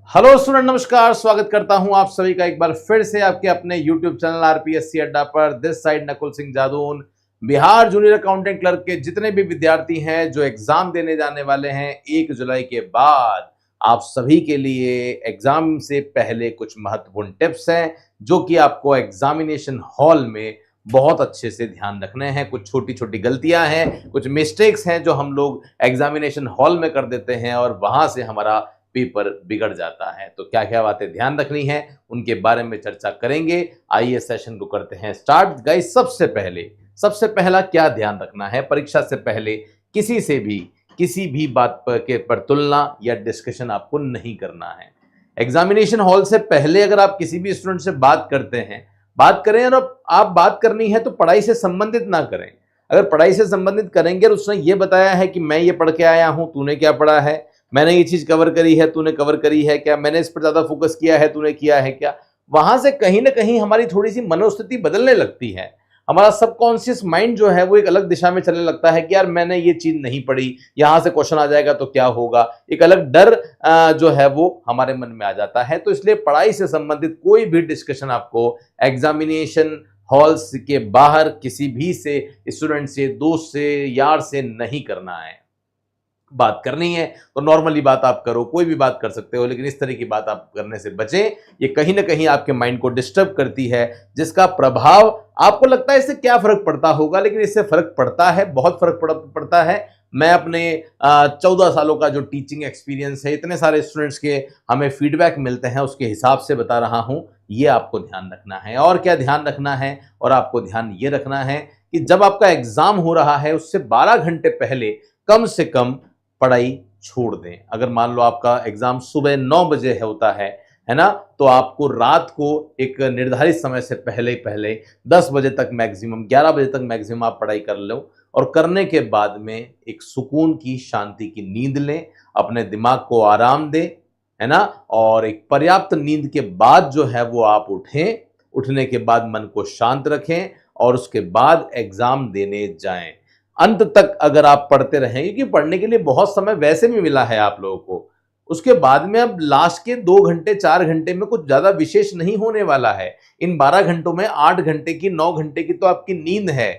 Hello student, नमस्कार। स्वागत करता हूं आप सभी का एक बार फिर से आपके अपने यूट्यूब चैनल आरपीएससी अड्डा पर। This side Nakul Singh Jadoun. Bihar junior accountant clerk के जितने भी विद्यार्थी हैं जो एग्जाम देने जाने वाले हैं 1 जुलाई के बाद, आप सभी के लिए एग्जाम से पहले कुछ महत्वपूर्ण टिप्स हैं जो कि आपको एग्जामिनेशन हॉल में बहुत अच्छे से ध्यान रखने हैं। कुछ छोटी छोटी गलतियां हैं, कुछ मिस्टेक्स हैं जो हम लोग एग्जामिनेशन हॉल में कर देते हैं और वहां से हमारा पेपर बिगड़ जाता है। तो क्या क्या बातें ध्यान रखनी है उनके बारे में चर्चा करेंगे। आइए सेशन को करते हैं स्टार्ट। गाइस, सबसे पहला क्या ध्यान रखना है, परीक्षा से पहले किसी भी बात पर तुलना या डिस्कशन आपको नहीं करना है। एग्जामिनेशन हॉल से पहले अगर आप किसी भी स्टूडेंट से बात करें और आप बात करनी है तो पढ़ाई से संबंधित ना करें। अगर पढ़ाई से संबंधित करेंगे और उसने ये बताया है कि मैं ये पढ़ के आया हूं, तूने क्या पढ़ा है, मैंने ये चीज कवर करी है, तूने कवर करी है क्या, मैंने इस पर ज्यादा फोकस किया है, तूने किया है क्या, वहां से कहीं ना कहीं हमारी थोड़ी सी मनोस्थिति बदलने लगती है। हमारा सबकॉन्शियस माइंड जो है वो एक अलग दिशा में चलने लगता है कि यार मैंने ये चीज नहीं पढ़ी, यहां से क्वेश्चन आ जाएगा तो क्या होगा। एक अलग डर जो है वो हमारे मन में आ जाता है। तो इसलिए पढ़ाई से संबंधित कोई भी डिस्कशन आपको एग्जामिनेशन हॉल्स के बाहर किसी भी से, स्टूडेंट से, दोस्त से, यार से नहीं करना है। बात करनी है तो नॉर्मली बात आप करो, कोई भी बात कर सकते हो, लेकिन इस तरह की बात आप करने से बचें। ये कहीं ना कहीं आपके माइंड को डिस्टर्ब करती है, जिसका प्रभाव आपको लगता है इससे क्या फर्क पड़ता होगा, लेकिन इससे फर्क पड़ता है, बहुत फर्क पड़ता है। मैं अपने 14 सालों का जो टीचिंग एक्सपीरियंस है, इतने सारे स्टूडेंट्स के हमें फीडबैक मिलते हैं, उसके हिसाब से बता रहा हूं। ये आपको ध्यान रखना है। और क्या ध्यान रखना है, और आपको ध्यान ये रखना है कि जब आपका एग्जाम हो रहा है उससे 12 घंटे पहले कम से कम पढ़ाई छोड़ दें। अगर मान लो आपका एग्जाम सुबह 9 बजे होता है ना, तो आपको रात को एक निर्धारित समय से पहले 10 बजे तक मैक्सिमम, 11 बजे तक मैक्सिमम आप पढ़ाई कर लो, और करने के बाद में एक सुकून की, शांति की नींद लें, अपने दिमाग को आराम दें, है ना। और एक पर्याप्त नींद के बाद जो है वो आप उठें, उठने के बाद मन को शांत रखें और उसके बाद एग्जाम देने जाएं। अंत तक अगर आप पढ़ते रहें, क्योंकि पढ़ने के लिए बहुत समय वैसे भी मिला है आप लोगों को, उसके बाद में अब लास्ट के 2 घंटे 4 घंटे में कुछ ज्यादा विशेष नहीं होने वाला है। इन 12 घंटों में 8 घंटे की, 9 घंटे की तो आपकी नींद है,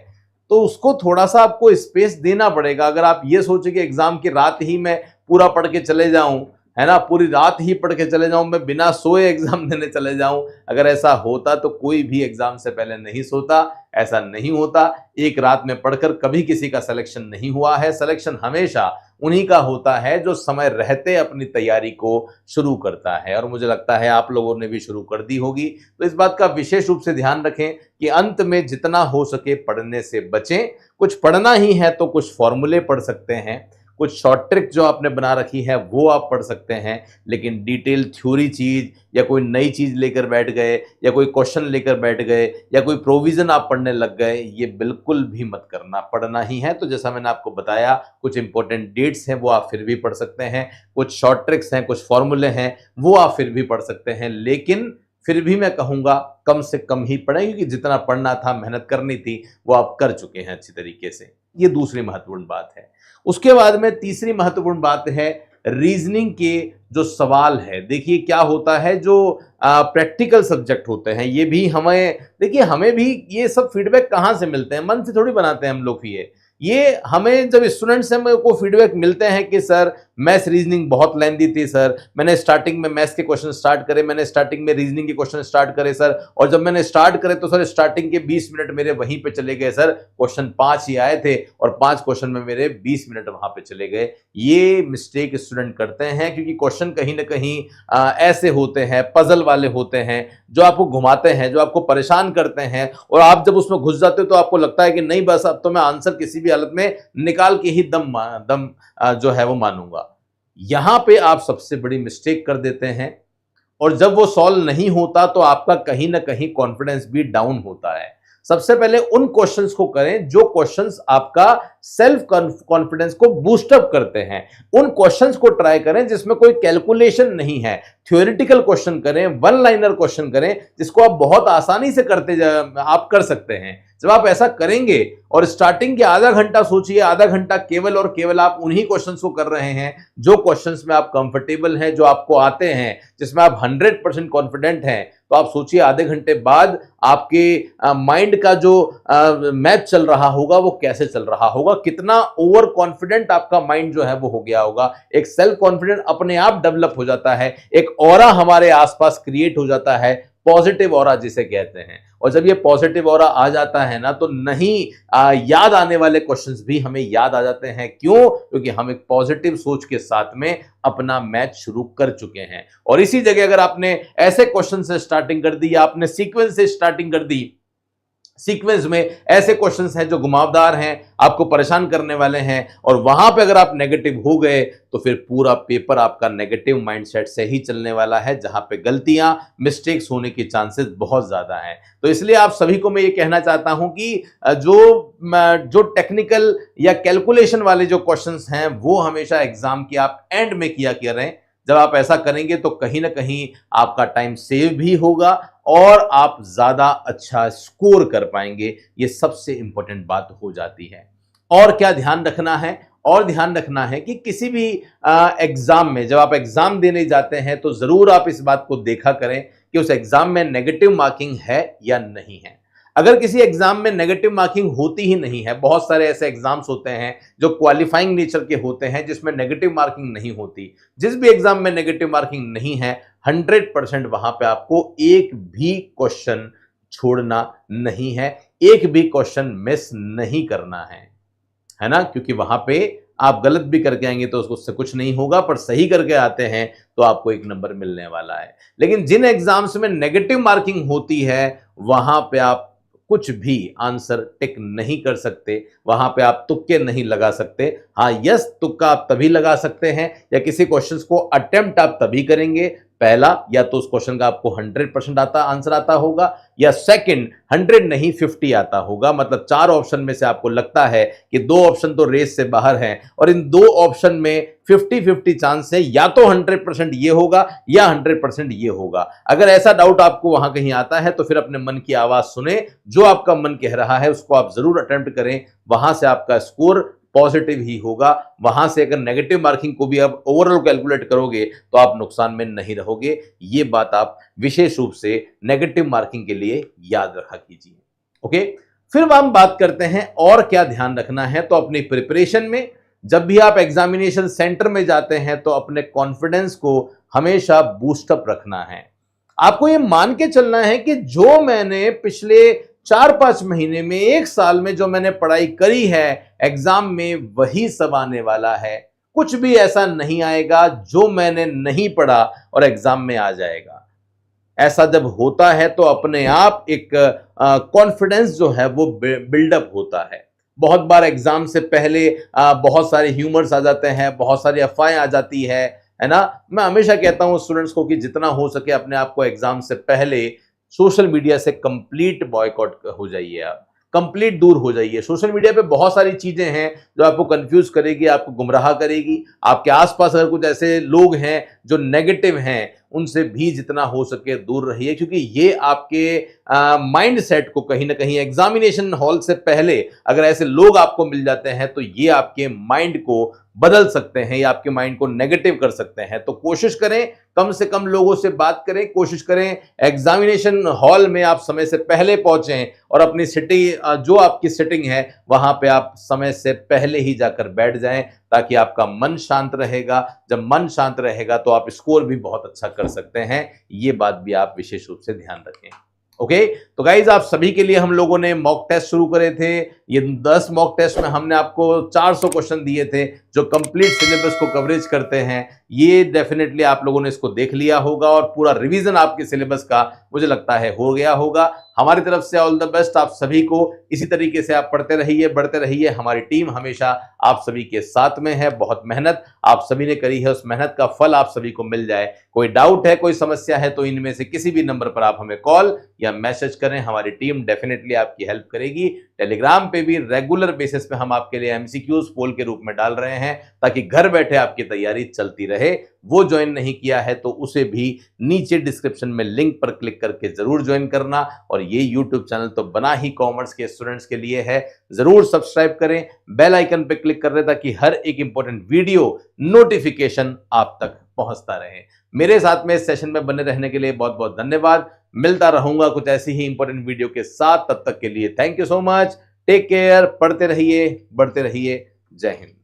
तो उसको थोड़ा सा आपको स्पेस देना पड़ेगा। अगर आप ये सोचे कि एग्जाम की रात ही मैं पूरा पढ़ के चले जाऊं, है ना, पूरी रात ही पढ़ के चले जाऊं, मैं बिना सोए एग्जाम देने चले जाऊं, अगर ऐसा होता तो कोई भी एग्जाम से पहले नहीं सोता। ऐसा नहीं होता। एक रात में पढ़कर कभी किसी का सिलेक्शन नहीं हुआ है। सिलेक्शन हमेशा उन्हीं का होता है जो समय रहते अपनी तैयारी को शुरू करता है, और मुझे लगता है आप लोगों ने भी शुरू कर दी होगी। तो इस बात का विशेष रूप से ध्यान रखें कि अंत में जितना हो सके पढ़ने से बचें। कुछ पढ़ना ही है तो कुछ फॉर्मूले पढ़ सकते हैं, कुछ शॉर्ट ट्रिक जो आपने बना रखी है वो आप पढ़ सकते हैं, लेकिन डिटेल थ्योरी चीज या कोई नई चीज लेकर बैठ गए, या कोई क्वेश्चन लेकर बैठ गए, या कोई प्रोविजन आप पढ़ने लग गए, ये बिल्कुल भी मत करना। पढ़ना ही है तो जैसा मैंने आपको बताया, कुछ इंपॉर्टेंट डेट्स हैं वो आप फिर भी पढ़ सकते हैं, कुछ शॉर्ट ट्रिक्स हैं, कुछ फॉर्मूले हैं वो आप फिर भी पढ़ सकते हैं, लेकिन फिर भी मैं कहूंगा कम से कम ही पढ़ें, क्योंकि जितना पढ़ना था, मेहनत करनी थी, वो आप कर चुके हैं अच्छी तरीके से। ये दूसरी महत्वपूर्ण बात है। उसके बाद में तीसरी महत्वपूर्ण बात है रीजनिंग के जो सवाल है। देखिए क्या होता है, जो प्रैक्टिकल सब्जेक्ट होते हैं, ये भी हमें, देखिए हमें भी ये सब फीडबैक कहाँ से मिलते हैं, मन से थोड़ी बनाते हैं हम लोग। ये हमें जब स्टूडेंट से को फीडबैक मिलते हैं कि सर मैथ्स रीजनिंग बहुत लेंथी थी सर, मैंने स्टार्टिंग में मैथ्स के क्वेश्चन स्टार्ट करे, मैंने स्टार्टिंग में रीजनिंग के क्वेश्चन स्टार्ट करे सर, और जब मैंने स्टार्ट करे तो सर स्टार्टिंग के 20 मिनट मेरे वहीं पे चले गए सर, क्वेश्चन 5 ही आए थे और 5 क्वेश्चन में मेरे 20 मिनट वहां पे चले गए। ये मिस्टेक स्टूडेंट करते हैं, क्योंकि क्वेश्चन कहीं ना कहीं ऐसे होते हैं, पजल वाले होते हैं, जो आपको घुमाते हैं, जो आपको परेशान करते हैं, और आप जब उसमें घुस जाते हो तो आपको लगता है कि नहीं बस अब तो मैं आंसर किसी भी हालत में निकाल के ही दम जो है वो मानूंगा। यहां पे आप सबसे बड़ी मिस्टेक कर देते हैं, और जब वो सॉल्व नहीं होता तो आपका कहीं ना कहीं कॉन्फिडेंस भी डाउन होता है। सबसे पहले उन क्वेश्चंस को करें जो क्वेश्चंस आपका सेल्फ कॉन्फिडेंस को बूस्टअप करते हैं। उन क्वेश्चंस को ट्राई करें जिसमें कोई कैलकुलेशन नहीं है, थ्योरेटिकल क्वेश्चन करें, वन लाइनर क्वेश्चन करें जिसको आप बहुत आसानी से आप कर सकते हैं। जब आप ऐसा करेंगे और स्टार्टिंग के आधा घंटा सोचिए, आधा घंटा केवल और केवल आप उन्हीं क्वेश्चंस को कर रहे हैं जो क्वेश्चंस में आप कंफर्टेबल हैं, जो आपको आते हैं, जिसमें आप 100% कॉन्फिडेंट हैं, तो आप सोचिए आधे घंटे बाद आपके माइंड का जो मैच चल रहा होगा वो कैसे चल रहा होगा, कितना ओवर कॉन्फिडेंट आपका माइंड जो है वो हो गया होगा। एक सेल्फ कॉन्फिडेंस अपने आप डेवलप हो जाता है, एक ऑरा हमारे आसपास क्रिएट हो जाता है, पॉजिटिव ऑरा जिसे कहते हैं। और जब ये पॉजिटिव ऑरा आ जाता है ना, तो नहीं याद आने वाले क्वेश्चंस भी हमें याद आ जाते हैं। क्यों? क्योंकि हम एक पॉजिटिव सोच के साथ में अपना मैच शुरू कर चुके हैं। और इसी जगह अगर आपने ऐसे क्वेश्चन से स्टार्टिंग कर दी या आपने सीक्वेंस से स्टार्टिंग कर दी, सीक्वेंस में ऐसे क्वेश्चंस हैं जो घुमावदार हैं, आपको परेशान करने वाले हैं, और वहां पे अगर आप नेगेटिव हो गए तो फिर पूरा पेपर आपका नेगेटिव माइंडसेट से ही चलने वाला है, जहां पे गलतियां, मिस्टेक्स होने की चांसेस बहुत ज्यादा हैं। तो इसलिए आप सभी को मैं ये कहना चाहता हूं कि जो टेक्निकल या कैलकुलेशन वाले जो क्वेश्चंस हैं वो हमेशा एग्जाम की आप एंड में किया करें। जब आप ऐसा करेंगे तो कहीं ना कहीं आपका टाइम सेव भी होगा और आप ज्यादा अच्छा स्कोर कर पाएंगे। ये सबसे इंपॉर्टेंट बात हो जाती है। और क्या ध्यान रखना है? और ध्यान रखना है कि किसी भी एग्जाम में जब आप एग्जाम देने जाते हैं तो जरूर आप इस बात को देखा करें कि उस एग्जाम में नेगेटिव मार्किंग है या नहीं है। अगर किसी एग्जाम में नेगेटिव मार्किंग होती ही नहीं है, बहुत सारे ऐसे एग्जाम्स होते हैं जो क्वालिफाइंग नेचर के होते हैं जिसमें नेगेटिव मार्किंग नहीं होती। जिस भी एग्जाम में नेगेटिव मार्किंग नहीं है, 100% वहां पे आपको एक भी क्वेश्चन छोड़ना नहीं है, एक भी क्वेश्चन मिस नहीं करना है ना? क्योंकि वहां पे आप गलत भी करके आएंगे तो उससे कुछ नहीं होगा, पर सही करके आते हैं तो आपको 1 नंबर मिलने वाला है। लेकिन जिन एग्जाम्स में नेगेटिव मार्किंग होती है वहां पे आप कुछ भी आंसर टिक नहीं कर सकते, वहां पे आप तुक्के नहीं लगा सकते। हाँ, यस, तुक्का आप तभी लगा सकते हैं या किसी क्वेश्चन को अटेम्प्ट आप तभी करेंगे, पहला या तो उस क्वेश्चन का आपको 100% आंसर आता होगा, या सेकंड 100 नहीं 50 आता होगा। मतलब 4 ऑप्शन में से आपको लगता है कि 2 ऑप्शन तो रेस से बाहर हैं और इन 2 ऑप्शन में 50-50 चांस है, या तो 100% ये होगा या 100% ये होगा। अगर ऐसा डाउट आपको वहां कहीं आता है तो फिर अपने मन की आवाज सुने, जो आपका मन कह रहा है उसको आप जरूर अटेम्प्ट करें, वहां से आपका स्कोर पॉजिटिव ही होगा। वहां से अगर नेगेटिव मार्किंग को भी आप ओवरऑल कैलकुलेट करोगे तो आप नुकसान में नहीं रहोगे। ये बात आप विशेष रूप से नेगेटिव मार्किंग के लिए याद रखा कीजिए। ओके, फिर हम बात करते हैं और क्या ध्यान रखना है। तो अपनी प्रिपरेशन में जब भी आप एग्जामिनेशन सेंटर में जाते हैं तो अपने कॉन्फिडेंस को हमेशा बूस्टअप रखना है। आपको ये मान के चलना है कि जो मैंने पिछले 4-5 महीने में, 1 साल में जो मैंने पढ़ाई करी है एग्जाम में वही सब आने वाला है। कुछ भी ऐसा नहीं आएगा जो मैंने नहीं पढ़ा और एग्जाम में आ जाएगा। ऐसा जब होता है तो अपने आप एक कॉन्फिडेंस जो है वो बिल्डअप होता है। बहुत बार एग्जाम से पहले बहुत सारे ह्यूमर्स आ जाते हैं, बहुत सारी अफवाहें आ जाती है ना। मैं हमेशा कहता हूं स्टूडेंट्स को कि जितना हो सके अपने आप को एग्जाम से पहले सोशल मीडिया से कंप्लीट बॉयकॉट हो जाइए, आप कंप्लीट दूर हो जाइए। सोशल मीडिया पे बहुत सारी चीजें हैं जो आपको कंफ्यूज करेगी, आपको गुमराह करेगी। आपके आसपास अगर कुछ ऐसे लोग हैं जो नेगेटिव हैं, उनसे भी जितना हो सके दूर रहिए, क्योंकि ये आपके माइंड सेट को कहीं ना कहीं एग्जामिनेशन हॉल से पहले अगर ऐसे लोग आपको मिल जाते हैं तो ये आपके माइंड को बदल सकते हैं या आपके माइंड को नेगेटिव कर सकते हैं। तो कोशिश करें कम से कम लोगों से बात करें, कोशिश करें एग्जामिनेशन हॉल में आप समय से पहले पहुंचें और अपनी सिटिंग, जो आपकी सिटिंग है वहां पे आप समय से पहले ही जाकर बैठ जाएं, ताकि आपका मन शांत रहेगा। जब मन शांत रहेगा तो आप स्कोर भी बहुत अच्छा कर सकते हैं। ये बात भी आप विशेष रूप से ध्यान रखें। ओके, तो गाइज आप सभी के लिए हम लोगों ने मॉक टेस्ट शुरू करे थे। ये 10 मॉक टेस्ट में हमने आपको 400 क्वेश्चन दिए थे जो कंप्लीट सिलेबस को कवरेज करते हैं। ये डेफिनेटली आप लोगों ने इसको देख लिया होगा और पूरा रिवीजन आपके सिलेबस का मुझे लगता है हो गया होगा। हमारी तरफ से ऑल द बेस्ट आप सभी को। इसी तरीके से आप पढ़ते रहिए, बढ़ते रहिए। हमारी टीम हमेशा आप सभी के साथ में है। बहुत मेहनत आप सभी ने करी है, उस मेहनत का फल आप सभी को मिल जाए। कोई डाउट है, कोई समस्या है तो इनमें से किसी भी नंबर पर आप हमें कॉल या मैसेज करें, हमारी टीम डेफिनेटली आपकी हेल्प करेगी। टेलीग्राम पे भी रेगुलर बेसिस पे हम आपके लिए एमसीक्यूज पोल के रूप में डाल रहे हैं ताकि घर बैठे आपकी तैयारी चलती रहे। वो ज्वाइन नहीं किया है तो उसे भी नीचे डिस्क्रिप्शन में लिंक पर क्लिक करके जरूर ज्वाइन करना। और ये यूट्यूब चैनल तो बना ही कॉमर्स के स्टूडेंट्स के लिए है, जरूर सब्सक्राइब करें, बेल आइकन पे क्लिक कर दें ताकि हर एक इंपॉर्टेंट वीडियो नोटिफिकेशन आप तक पहुंचता रहे। मेरे साथ में इस सेशन में बने रहने के लिए बहुत बहुत धन्यवाद। मिलता रहूंगा कुछ ऐसी ही इंपॉर्टेंट वीडियो के साथ, तब तक के लिए thank you so much, take care, पढ़ते रहिए, बढ़ते रहिए, जय हिंद।